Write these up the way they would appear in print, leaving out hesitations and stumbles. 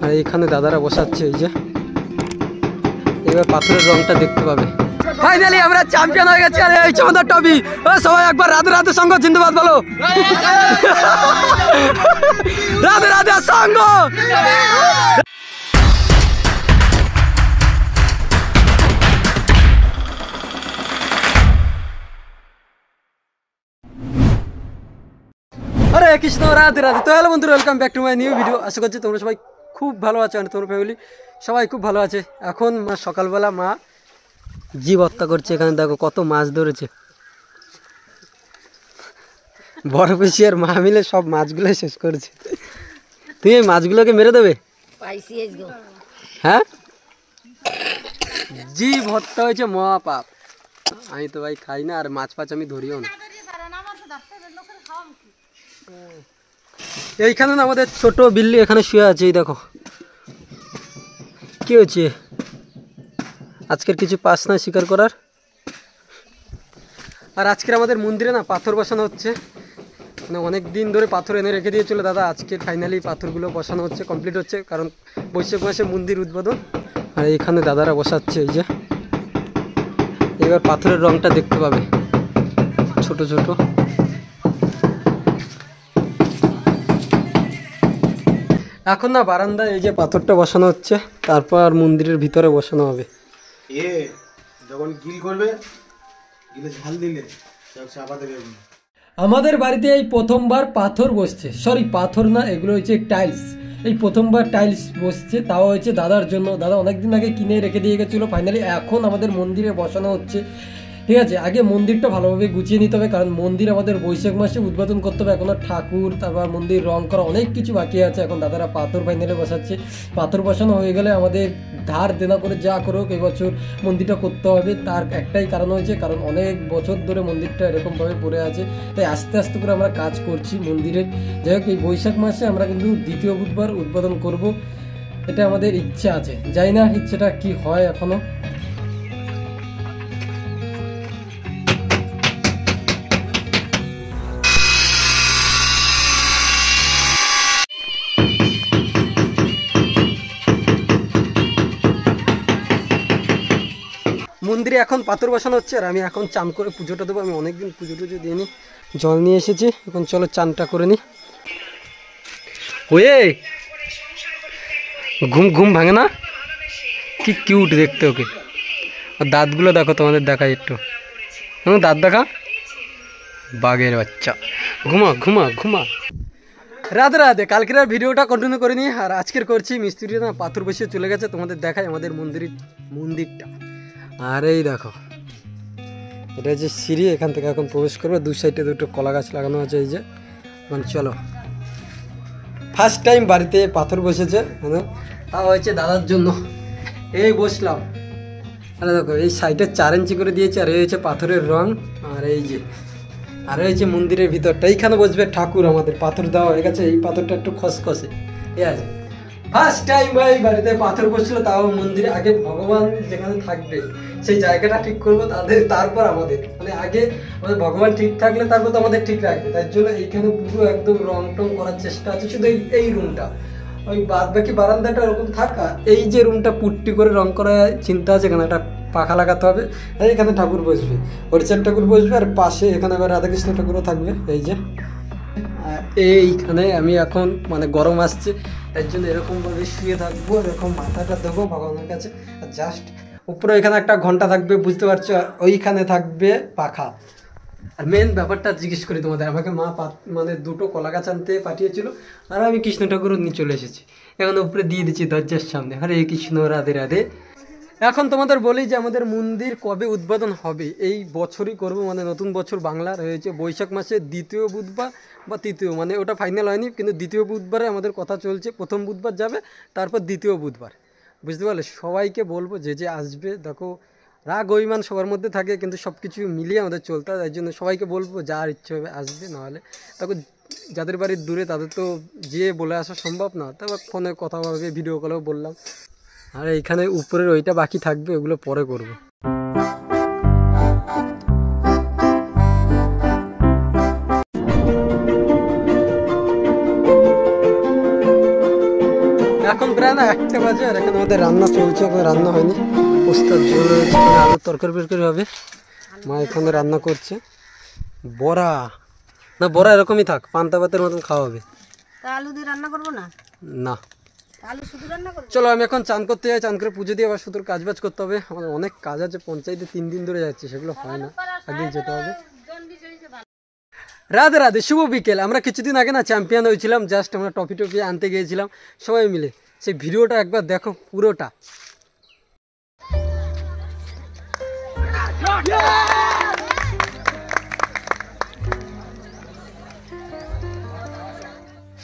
আর এইখানে দাদারা বসাচ্ছে, এই যে এবার পাথরের রংটা দেখতে পাবে। ফাইনালি আমরা চ্যাম্পিয়ন হয়ে গেছি। আর এই আমাদের টপি, সবাই একবার রাধে রাধে সঙ্গ জিন্দাবাদ বলো। রাধে রাধে সঙ্গ। হরে কৃষ্ণ, রাধে রাধে। তো হ্যালো বন্ধুরা, welcome back to my new video. আশা করছি তোমরা সবাই খুব ভালো আছো, আর তোমার ফ্যামিলি সবাই খুব ভালো আছে। এখন সকালবেলা মা জীব হত্যা করছে। এখানে দেখো কত মাছ ধরেছে। বড় বেশি আর মা মিলে সব মাছগুলো শেষ করেছে। তুমি এই মাছগুলোকে মেরে দেবে? হ্যাঁ, জীব হত্যা হয়েছে মহাপাপ। আমি তো ভাই খাই না, আর মাছ ফাছ আমি ধরিও না। এইখানে না আমাদের ছোট বিল্লি এখানে শুয়ে আছে। এই দেখো কি হয়েছে, আজকের কিছু পাস না শিকার করার। আর আজকের আমাদের মন্দিরে না পাথর বসানো হচ্ছে। মানে অনেক দিন ধরে পাথর এনে রেখে দিয়েছিল দাদা, আজকে ফাইনালি পাথরগুলো বসানো হচ্ছে, কমপ্লিট হচ্ছে, কারণ বৈশাখ মাসে মন্দির উদ্বোধন। আর এইখানে দাদারা বসাচ্ছে, এই যে এবার পাথরের রংটা দেখতে পাবে, ছোট ছোট। এখন না বারান্দায় এই যে পাথরটা বসানো হচ্ছে, তারপর মন্দিরের ভিতরে বসানো হবে। যখন গিল করবে, গিলে ঝাল দিলে চাপা দেবে। আমাদের বাড়িতে এই প্রথমবার পাথর বসছে, সরি পাথর না, এগুলো হচ্ছে টাইলস। এই প্রথমবার টাইলস বসছে, তাও হয়েছে দাদার জন্য। দাদা অনেকদিন আগে কিনে রেখে দিয়ে গেছিলো, ফাইনালি এখন আমাদের মন্দিরে বসানো হচ্ছে। ঠিক আছে, আগে মন্দিরটা ভালোভাবে গুছিয়ে নিতে হবে, কারণ মন্দির আমাদের বৈশাখ মাসে উদ্বোধন করতে হবে। এখনও ঠাকুর, তারপর মন্দির রং করা অনেক কিছু বাকি আছে। এখন দাদারা পাথর ফাইনালে বসাচ্ছে। পাথর বসানো হয়ে গেলে আমাদের ধার দেনা করে যা করুক এবছর মন্দিরটা করতে হবে। তার একটাই কারণ হয়েছে, কারণ অনেক বছর ধরে মন্দিরটা এরকমভাবে পড়ে আছে, তাই আস্তে আস্তে করে আমরা কাজ করছি মন্দিরের। যাই হোক, এই বৈশাখ মাসে আমরা কিন্তু দ্বিতীয় বুধবার উদ্বোধন করব, এটা আমাদের ইচ্ছা আছে। জানি না ইচ্ছেটা কি হয় এখনো। মন্দিরে এখন পাথর বসানো হচ্ছে, আর আমি এখন চান করে পুজোটা দেবো। আমি অনেকদিন পুজো টুজো দিইনি, জল নিয়ে এসেছি। এখন চলো চানটা করে নি। ওয়ে ঘুম ঘুম ভাঙে না, কি কিউট দেখতে ওকে। আর দাঁতগুলো দেখো, তোমাদের দেখাই একটু, দাঁত দেখা, বাঘের বাচ্চা। ঘুমা ঘুমা ঘুমা। রাধে রাধে। কালকের আর ভিডিওটা কন্টিনিউ করে নিই, আর আজকের করছি মিস্ত্রিটা না পাথর বসিয়ে চলে গেছে। তোমাদের দেখাই আমাদের মন্দিরটা। আর এই দেখো, এটা হচ্ছে সিঁড়ি, এখান থেকে এখন প্রবেশ করবে। দু সাইডে দুটো কলা গাছ লাগানো আছে। এই যে চলো, ফার্স্ট টাইম বাড়িতে পাথর বসেছে, তাও হয়েছে দাদার জন্য। এই বসলাম, আরে দেখো এই সাইডে 4 ইঞ্চি করে দিয়েছে, আর এই হচ্ছে পাথরের রং। আর এই যে আর হয়েছে মন্দিরের ভিতরটা, এইখানে বসবে ঠাকুর। আমাদের পাথর দেওয়া হয়ে গেছে, এই পাথরটা একটু খসখসে। এই আছে ফার্স্ট টাইম ভাই বাড়িতে পাথর বসছিল, তাও মন্দিরে। আগে ভগবান যেখানে থাকবে সেই জায়গাটা ঠিক করবো তারপর আমাদের, মানে আগে আমাদের ভগবান ঠিক থাকলে তারপর তো আমাদের ঠিক রাখবে। তার জন্য এইখানে পুরো একদম রং টং করার চেষ্টা আছে। শুধু এই রুমটা, ওই বাদ বাকি বারান্দাটা ওরকম থাকা, এই যে রুমটা পুট্টি করে রং করার চিন্তা আছে। এখানে একটা পাখা লাগাতে হবে, আর এখানে ঠাকুর বসবে, হরিচাঁদ ঠাকুর বসবে, আর পাশে এখানে আবার রাধাকৃষ্ণ ঠাকুরও থাকবে। এই যে এইখানে আমি এখন মানে গরম আসছে, তার জন্য এরকমভাবে শুয়ে থাকবো, এরকম মাথাটা দেবো ভগবানের কাছে। আর জাস্ট উপরে এখানে একটা ঘন্টা থাকবে, বুঝতে পারছো, ওইখানে থাকবে পাখা। আর মেন ব্যাপারটা জিজ্ঞেস করি তোমাদের, আমাকে মা মানে দুটো কলা গাছ আনতে পাঠিয়েছিল, আর আমি কৃষ্ণ ঠাকুরও নিয়ে চলে এসেছি। এখন উপরে দিয়ে দিচ্ছি দরজার সামনে। হরে কৃষ্ণ, রাধে রাধে। এখন তোমাদের বলি যে আমাদের মন্দির কবে উদ্বোধন হবে। এই বছরই করবো, মানে নতুন বছর বাংলার হয়েছে বৈশাখ মাসের দ্বিতীয় বুধবার বা তৃতীয়, মানে ওটা ফাইনাল হয়নি, কিন্তু দ্বিতীয় বুধবারে আমাদের কথা চলছে। প্রথম বুধবার যাবে, তারপর দ্বিতীয় বুধবার, বুঝতে পারলে। সবাইকে বলবো যে আসবে। দেখো রাগ অভিমান সবার মধ্যে থাকে, কিন্তু সব কিছু মিলিয়ে আমাদের চলতে হয়। তাই জন্য সবাইকে বলবো যার ইচ্ছে হবে আসবে, নাহলে তারপর যাদের বাড়ির দূরে তাদের তো যেয়ে বলে আসা সম্ভব না। তারপর ফোনে কথা বলবে, ভিডিও কলেও বললাম। আর এইখানে উপরের ওইটা বাকি থাকবে, ওগুলো পরে করব। এখন প্রায় না 1টা বাজে, আর এখন আমাদের রান্না চলছে, এখন রান্না হয়নি। ওস্তাদ ঝোল রয়েছে, আলুর তরকারি হবে। মা এখানে রান্না করছে। বড়া না, বড়া এরকমই থাক, পান্তা ভাতের মতন খাওয়া হবে। আলু দিয়ে রান্না করবো না? না, আলু শুধু রান্না করবো। চলো আমি এখন চান করতে যাই, চান করে পুজো দিয়ে আবার শুধু কাজবাজ করতে হবে। আমাদের অনেক কাজ আছে পঞ্চায়েতে, 3 দিন ধরে যাচ্ছে, সেগুলো হয় না, একদিন যেতে হবে। রাধে রাধে, শুভ বিকেল। আমরা কিছুদিন আগে না চ্যাম্পিয়ন হয়েছিলাম, জাস্ট আমরা ট্রফি আনতে গিয়েছিলাম সবাই মিলে। সেই ভিডিওটা একবার দেখো পুরোটা।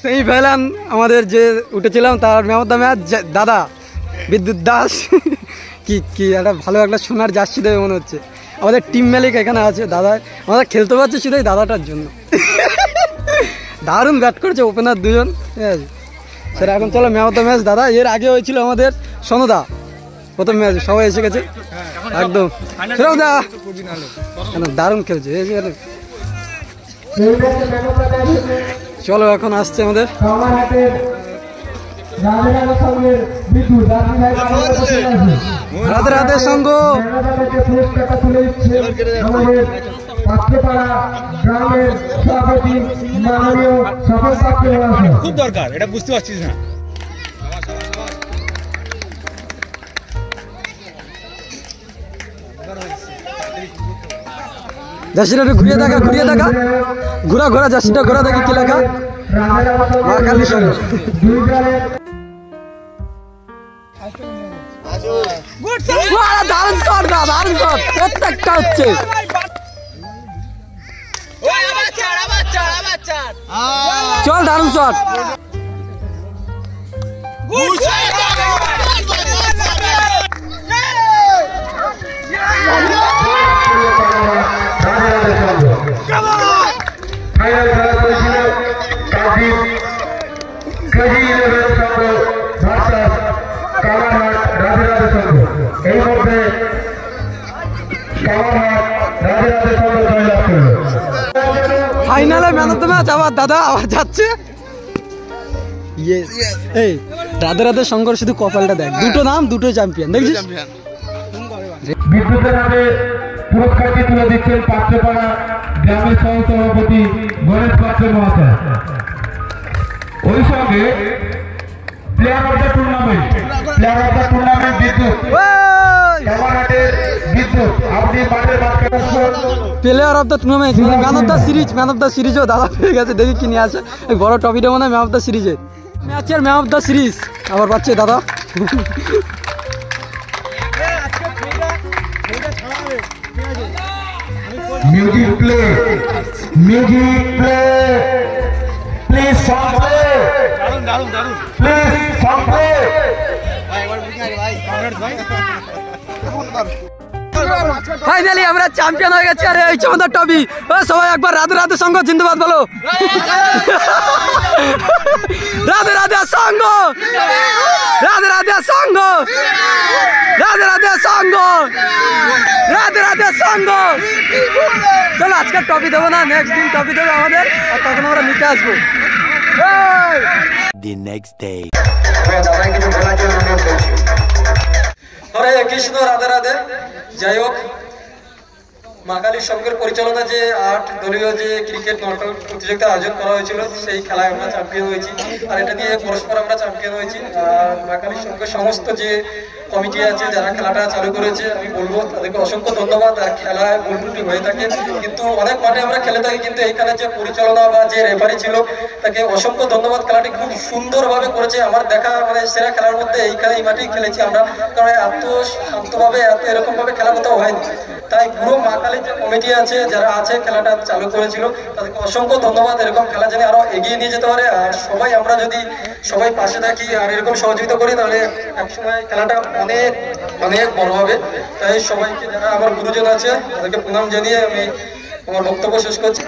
সেই ভ্যালান আমাদের যে উঠেছিলাম তার মেমতা ম্যাচ দাদা বিদ্যুৎ দাস কি কি একটা ভালো একটা সোনার জার্সি দেবে মনে হচ্ছে। আমাদের টিম মালিক এখানে আছে দাদা, আমাদের খেলতে পারছে শুধু এই দাদাটার জন্য। দারুণ ব্যাট করছে ওপেনার দুজন, ঠিক আছে। সেটা এখন চলো মেমতা ম্যাচ দাদা। এর আগে হয়েছিল আমাদের সনদা, প্রথম ম্যাচ সবাই এসে গেছে একদম। দারুণ খেলছে। চলো এখন আসছে আমাদের রাধে রাধে সঙ্গ। খুব দরকার, এটা বুঝতে পারছিস না। জার্সিটা ঘুরিয়ে দেখা, ঘোরা জার্সিটা ঘোরা দেখি কি লেখা। মা কালী সঙ্গ। দারুণ শট, প্রত্যেকটা হচ্ছে। চল দারুণ শট। ফাইনালে ম্যান অফ দ্য ম্যাচ আবার দাদা আবার যাচ্ছে। এই রাধে রাধে সংঘর শুধু কপালটা দেখ, দুটো নাম দুটো চ্যাম্পিয়ন দেখছিস। বিদ্যুতের নামে পুরস্কারটি তুলে দিচ্ছেন পাত্রপাড়া গ্রামের সহ সভাপতি গণেশ পাত্র মহাশয়। ওই সঙ্গে প্লেয়ার অফ দ্য টুর্নামেন্ট বিদ্যুৎ কামারহাটের বিদ্যুৎ, আপনি মাঠের মাঝখানে player of the tournament, man of the সিরিজও দাদা পেয়ে গেছে। দেখি কি নিয়ে আসে এই বড় ট্রফিটা, মনে হয় ম্যান অফ দ্য সিরিজের ম্যাচের ম্যান অফ দ্য সিরিজ আবার পাচ্ছে দাদা। Music play please song play, please song play. Finally আমরা চ্যাম্পিয়ন হয়ে গেছি। আরে এই আমাদের ট্রফি। সবাই একবার রাধে রাধে সংঘ জিন্দাবাদ বলো। রাধে রাধে সংঘ, রাধে রাধে সংঘ, রাধে রাধে সংঘ, রাধে রাধে সংঘ। চলো আজকে ট্রফি দেবো না, নেক্সট দিন ট্রফি দেবো আমাদের, আর তখন আমরা নিতে আসবো। The next day. হরে কৃষ্ণ, রাধে রাধে। যাই হোক, মা কালীর সংঘের পরিচালনা যে 8 দলীয় যে ক্রিকেট নকআউট প্রতিযোগিতা আয়োজন করা হয়েছিল, সেই খেলায় আমরা চ্যাম্পিয়ন হয়েছি। আর এটা দিয়ে পরস্পর আমরা চ্যাম্পিয়ন হয়েছি। আর মা কালীর সংঘের সমস্ত যে কমিটি আছে যারা খেলাটা চালু করেছে, আমি বলবো তাদেরকে অসংখ্য ধন্যবাদ। আর খেলায় ভুল ত্রুটি হয়ে থাকে, কিন্তু অনেক মাঠে আমরা খেলে থাকি, কিন্তু এইখানে যে পরিচালনা বা যে রেফারি ছিল তাকে অসংখ্য ধন্যবাদ। খেলাটি খুব সুন্দরভাবে করেছে। আমার দেখা মানে সেরা খেলার মধ্যে এইখানে এই মাঠেই খেলেছি আমরা, কারণ এত শান্তভাবে এত এরকম ভাবে খেলা কোথাও হয়নি। তাই পুরো মা কালীর যে কমিটি আছে যারা আছে খেলাটা চালু করেছিল তাদেরকে অসংখ্য ধন্যবাদ। এরকম খেলা যেন আরো এগিয়ে নিয়ে যেতে পারে, আর সবাই আমরা যদি সবাই পাশে থাকি আর এরকম সহযোগিতা করি, তাহলে একসময় খেলাটা অনেক অনেক বড় হবে। তাই সবাইকে যারা আমার গুরুজন আছে তাদেরকে প্রণাম জানিয়ে আমি আমার বক্তব্য শেষ করছি।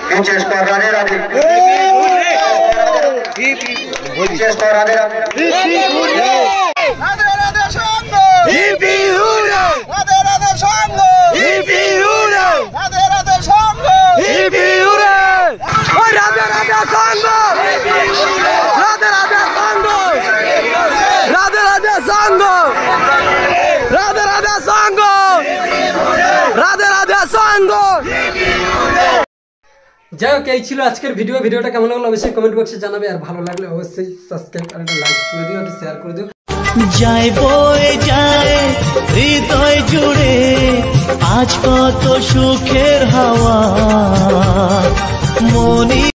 যাই হোক, এই ছিল আজকের ভিডিওটা কেমন লাগলো অবশ্যই কমেন্ট বক্সে জানাবে, আর ভালো লাগলে অবশ্যই সাবস্ক্রাইব আর একটা লাইক করে দিও, একটা শেয়ার করে দিও। যায় বয়ে যায় হৃদয় জুড়ে আজ কত সুখের হাওয়া মনি